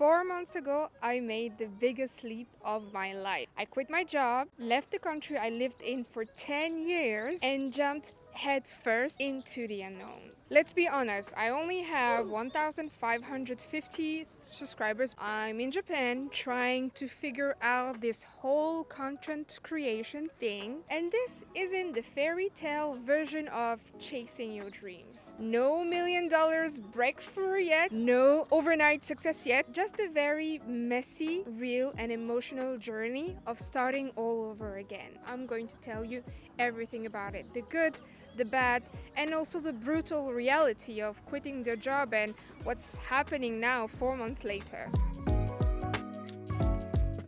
4 months ago, I made the biggest leap of my life. I quit my job, left the country I lived in for 10 years, and jumped head first into the unknown. Let's be honest, I only have 1,550 subscribers. I'm in Japan trying to figure out this whole content creation thing, and this isn't the fairy tale version of chasing your dreams. No $1,000,000 breakthrough yet, no overnight success yet, just a very messy, real, and emotional journey of starting all over again. I'm going to tell you everything about it, the good, the bad, and also the brutal reality of quitting their job and what's happening now 4 months later.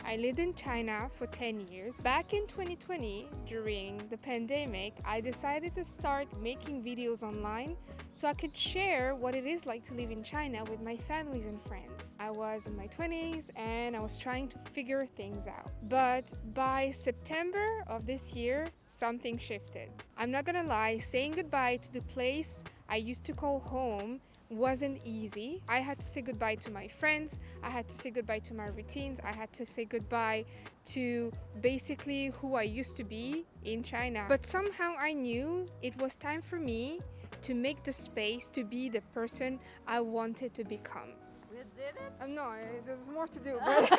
I lived in China for 10 years. Back in 2020, during the pandemic, I decided to start making videos online so I could share what it is like to live in China with my families and friends. I was in my 20s and I was trying to figure things out. But by September of this year, something shifted. I'm not gonna lie, saying goodbye to the place I used to call home wasn't easy. I had to say goodbye to my friends, I had to say goodbye to my routines, I had to say goodbye to basically who I used to be in China. But somehow I knew it was time for me to make the space to be the person I wanted to become. You did it? No, there's more to do. But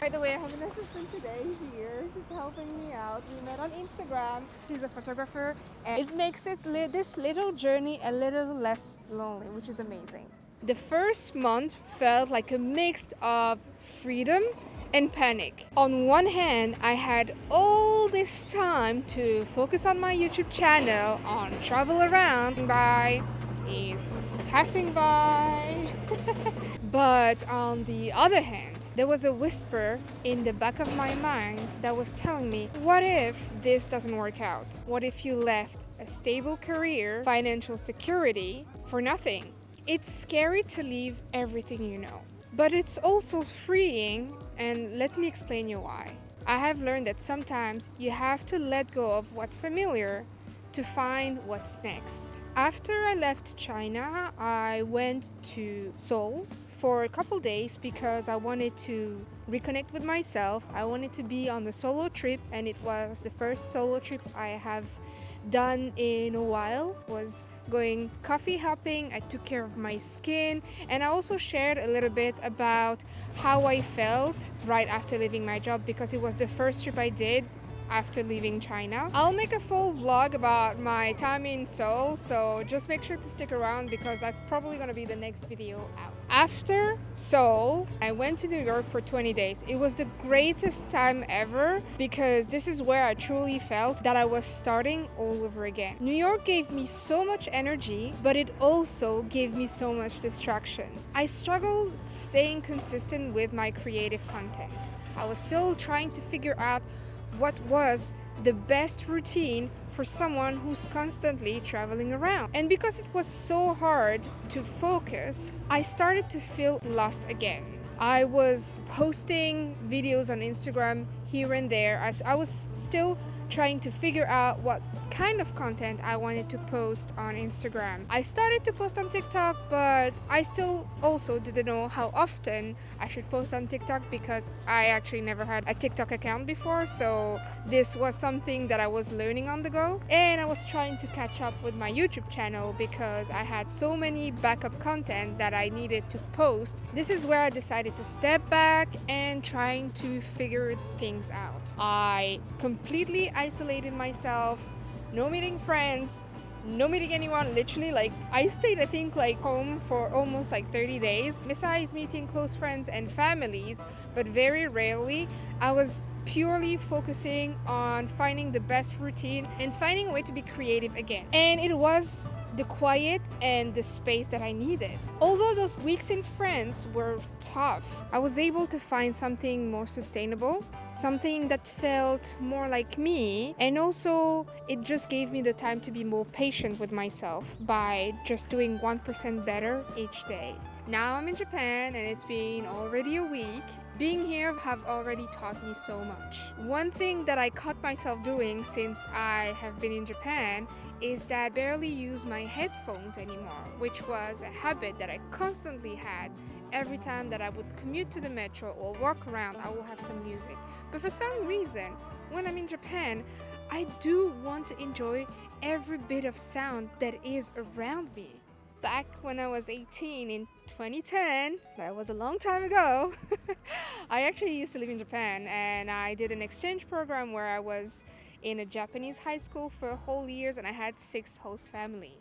by the way, I have an assistant today here. She's helping me out. We met on Instagram. She's a photographer, and it makes this little journey a little less lonely, which is amazing. The first month felt like a mix of freedom and panic. On one hand, I had all this time to focus on my YouTube channel, on travel around. By is passing by. But on the other hand, there was a whisper in the back of my mind that was telling me, what if this doesn't work out? What if you left a stable career, financial security for nothing? It's scary to leave everything you know, but it's also freeing, and let me explain you why. I have learned that sometimes you have to let go of what's familiar to find what's next. After I left China, I went to Seoul for a couple days because I wanted to reconnect with myself. I wanted to be on the solo trip, and it was the first solo trip I have done in a while. Was going coffee hopping, I took care of my skin, and I also shared a little bit about how I felt right after leaving my job because it was the first trip I did after leaving China. I'll make a full vlog about my time in Seoul, so just make sure to stick around because that's probably gonna be the next video out. After Seoul, I went to New York for 20 days. It was the greatest time ever because this is where I truly felt that I was starting all over again. New York gave me so much energy, but it also gave me so much distraction. I struggled staying consistent with my creative content. I was still trying to figure out what was the best routine for someone who's constantly traveling around. And because it was so hard to focus, I started to feel lost again. I was posting videos on Instagram here and there as I was still trying to figure out what kind of content I wanted to post on Instagram. I started to post on TikTok, but I still also didn't know how often I should post on TikTok because I actually never had a TikTok account before, so this was something that I was learning on the go. And I was trying to catch up with my YouTube channel because I had so many backup content that I needed to post. This is where I decided to step back and trying to figure things out. I completely isolated myself, no meeting friends, no meeting anyone. Literally, I stayed I think home for almost 30 days. Besides meeting close friends and families, but very rarely, I was purely focusing on finding the best routine and finding a way to be creative again. And it was the quiet and the space that I needed. Although those weeks in France were tough, I was able to find something more sustainable, something that felt more like me, and also it just gave me the time to be more patient with myself by just doing 1% better each day. Now I'm in Japan and it's been already a week. Being here have already taught me so much. One thing that I caught myself doing since I have been in Japan is that I barely use my headphones anymore, which was a habit that I constantly had every time that I would commute to the metro or walk around, I will have some music. But for some reason, when I'm in Japan, I do want to enjoy every bit of sound that is around me. Back when I was 18 in 2010, that was a long time ago, I actually used to live in Japan, and I did an exchange program where I was in a Japanese high school for a whole year, and I had 6 host family.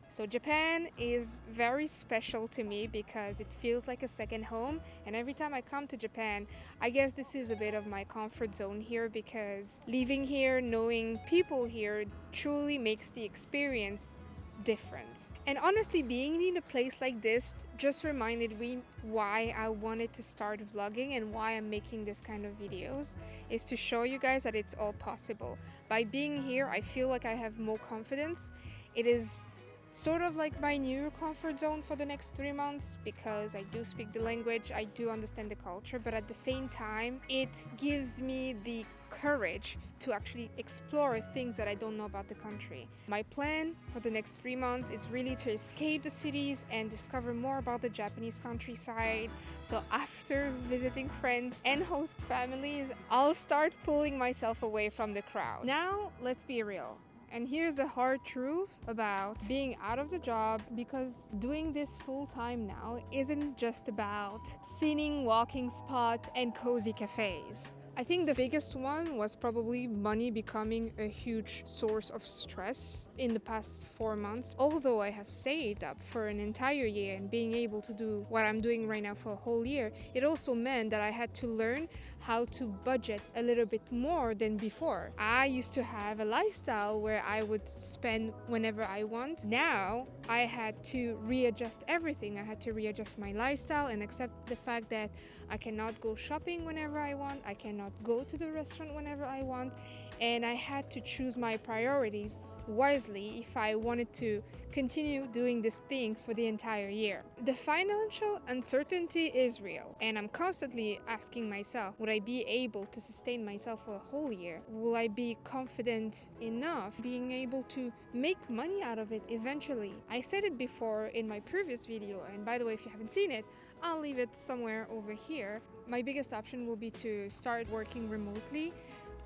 So Japan is very special to me because it feels like a second home, and every time I come to Japan, I guess this is a bit of my comfort zone here, because living here, knowing people here truly makes the experience different. And honestly, being in a place like this just reminded me why I wanted to start vlogging and why I'm making this kind of videos, is to show you guys that it's all possible. By being here, I feel like I have more confidence. It is sort of like my new comfort zone for the next 3 months, because I do speak the language, I do understand the culture, but at the same time, it gives me the courage to actually explore things that I don't know about the country. My plan for the next 3 months is really to escape the cities and discover more about the Japanese countryside. So after visiting friends and host families, I'll start pulling myself away from the crowd. Now, let's be real. And here's the hard truth about being out of the job, because doing this full-time now isn't just about scenic walking spots and cozy cafes. I think the biggest one was probably money becoming a huge source of stress in the past 4 months. Although I have saved up for an entire year and being able to do what I'm doing right now for a whole year, it also meant that I had to learn how to budget a little bit more than before. I used to have a lifestyle where I would spend whenever I want. Now I had to readjust everything. I had to readjust my lifestyle and accept the fact that I cannot go shopping whenever I want. I cannot go to the restaurant whenever I want, and I had to choose my priorities wisely if I wanted to continue doing this thing for the entire year. The financial uncertainty is real, and I'm constantly asking myself, would I be able to sustain myself for a whole year? Will I be confident enough being able to make money out of it eventually? I said it before in my previous video, and by the way, if you haven't seen it, I'll leave it somewhere over here. My biggest option will be to start working remotely.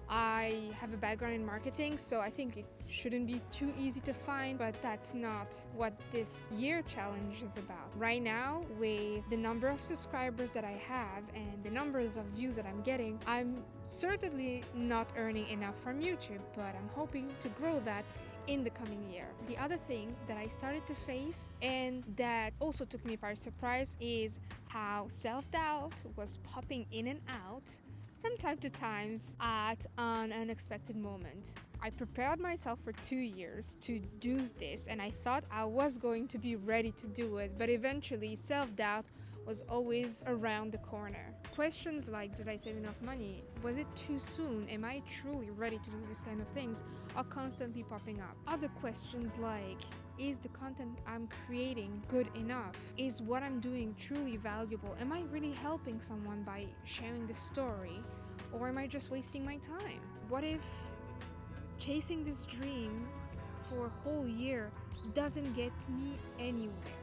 I have a background in marketing, so I think it shouldn't be too easy to find, but that's not what this year challenge is about. Right now, with the number of subscribers that I have and the numbers of views that I'm getting, I'm certainly not earning enough from YouTube, but I'm hoping to grow that in the coming year. The other thing that I started to face, and that also took me by surprise, is how self-doubt was popping in and out from time to time at an unexpected moment. I prepared myself for 2 years to do this, and I thought I was going to be ready to do it, but eventually self-doubt was always around the corner. Questions like, did I save enough money? Was it too soon? Am I truly ready to do this kind of things? Are constantly popping up. Other questions like, is the content I'm creating good enough? Is what I'm doing truly valuable? Am I really helping someone by sharing this story? Or am I just wasting my time? What if chasing this dream for a whole year doesn't get me anywhere?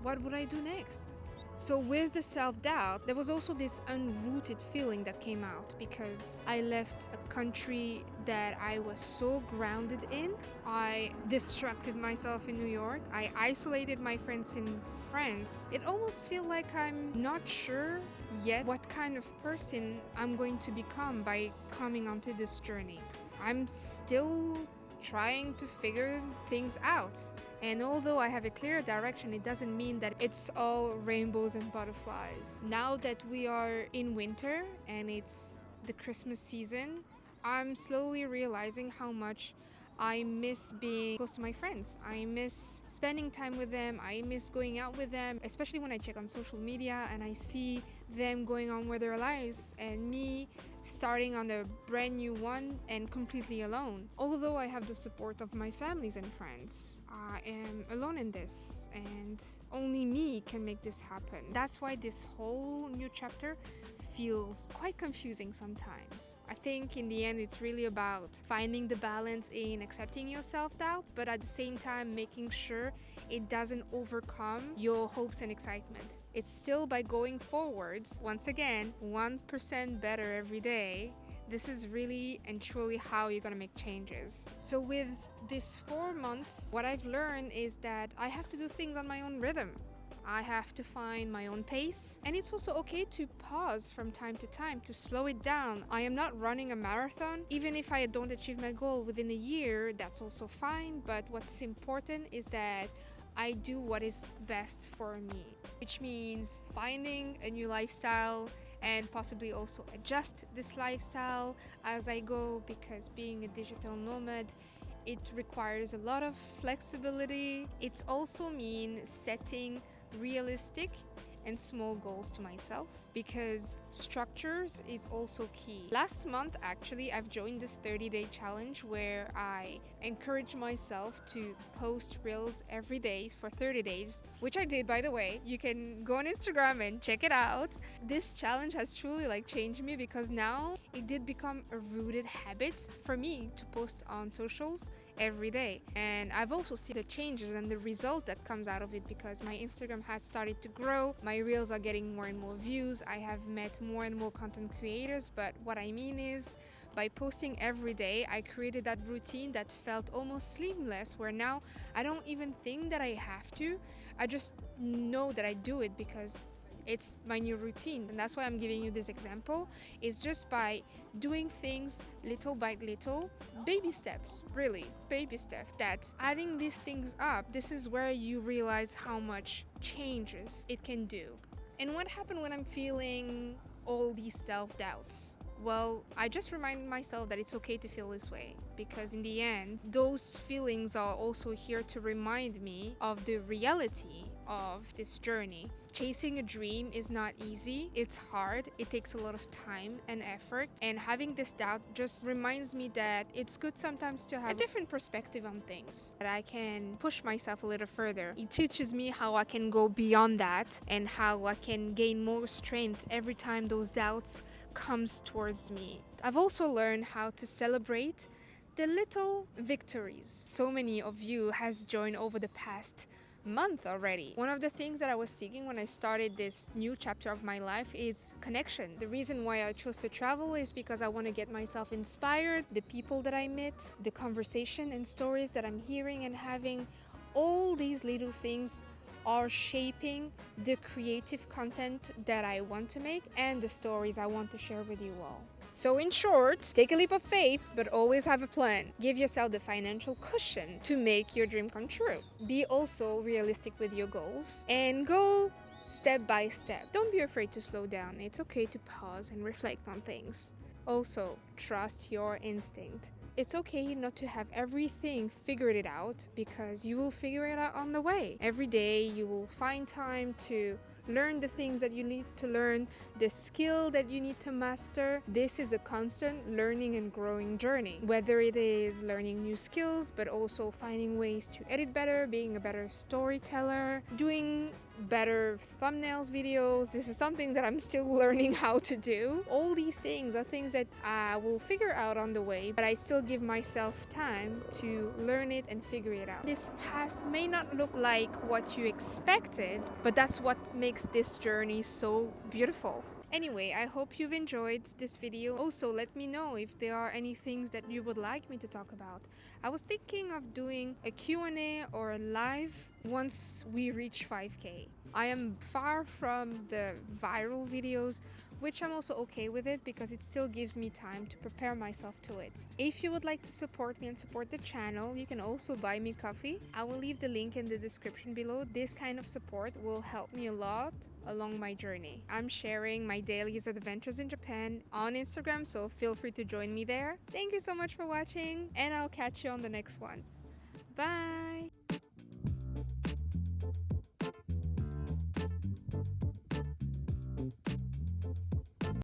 What would I do next? So with the self-doubt, there was also this unrooted feeling that came out, because I left a country that I was so grounded in. I distracted myself in New York. I isolated my friends in France. It almost feels like I'm not sure yet what kind of person I'm going to become by coming onto this journey. I'm still trying to figure things out. And although I have a clear direction, it doesn't mean that it's all rainbows and butterflies. Now that we are in winter and it's the Christmas season, I'm slowly realizing how much I miss being close to my friends. I miss spending time with them. I miss going out with them, especially when I check on social media and I see them going on with their lives and me starting on a brand new one and completely alone. Although I have the support of my families and friends, I am alone in this, and only me can make this happen. That's why this whole new chapter feels quite confusing sometimes. I think in the end it's really about finding the balance in accepting your self-doubt, but at the same time making sure it doesn't overcome your hopes and excitement. It's still by going forwards, once again, 1% better every day. This is really and truly how you're gonna make changes. So with these 4 months, what I've learned is that I have to do things on my own rhythm. I have to find my own pace, and it's also okay to pause from time to time, to slow it down. I am not running a marathon. Even if I don't achieve my goal within a year, that's also fine, but what's important is that I do what is best for me, which means finding a new lifestyle and possibly also adjust this lifestyle as I go, because being a digital nomad, it requires a lot of flexibility. It's also mean setting realistic and small goals to myself, because structures is also key. Last month, actually, I've joined this 30-day challenge where I encourage myself to post reels every day for 30 days, which I did, by the way. You can go on Instagram and check it out. This challenge has truly changed me, because now it did become a rooted habit for me to post on socials every day. And I've also seen the changes and the result that comes out of it, because my Instagram has started to grow. My reels are getting more and more views. I have met more and more content creators, but what I mean is, by posting every day, I created that routine that felt almost seamless, where now I don't even think that I have to. I just know that I do it because it's my new routine. And that's why I'm giving you this example. It's just by doing things little by little, baby steps, really, baby steps, that adding these things up, this is where you realize how much changes it can do. And what happened when I'm feeling all these self-doubts? Well, I just remind myself that it's okay to feel this way, because in the end, those feelings are also here to remind me of the reality of this journey. Chasing a dream is not easy. It's hard. It takes a lot of time and effort. And having this doubt just reminds me that it's good sometimes to have a different perspective on things, that I can push myself a little further. It teaches me how I can go beyond that and how I can gain more strength every time those doubts comes towards me. I've also learned how to celebrate the little victories. So many of you has joined over the past month already. One of the things that I was seeking when I started this new chapter of my life is connection. The reason why I chose to travel is because I want to get myself inspired. The people that I met, the conversation and stories that I'm hearing and having, all these little things are shaping the creative content that I want to make and the stories I want to share with you all. So in short, take a leap of faith, but always have a plan. Give yourself the financial cushion to make your dream come true. Be also realistic with your goals and go step by step. Don't be afraid to slow down. It's okay to pause and reflect on things. Also, trust your instinct. It's okay not to have everything figured it out, because you will figure it out on the way. Every day you will find time to learn the things that you need to learn, the skill that you need to master. This is a constant learning and growing journey, whether it is learning new skills, but also finding ways to edit better, being a better storyteller, doing better thumbnails, videos. This is something that I'm still learning how to do. All these things are things that I will figure out on the way, but I still give myself time to learn it and figure it out. This past may not look like what you expected, but that's what makes this journey so beautiful. Anyway, I hope you've enjoyed this video. Also, let me know if there are any things that you would like me to talk about. I was thinking of doing a Q&A or a live once we reach 5K. I am far from the viral videos, which I'm also okay with it, because it still gives me time to prepare myself to it. If you would like to support me and support the channel, you can also buy me coffee. I will leave the link in the description below. This kind of support will help me a lot along my journey. I'm sharing my daily adventures in Japan on Instagram, so feel free to join me there. Thank you so much for watching, and I'll catch you on the next one.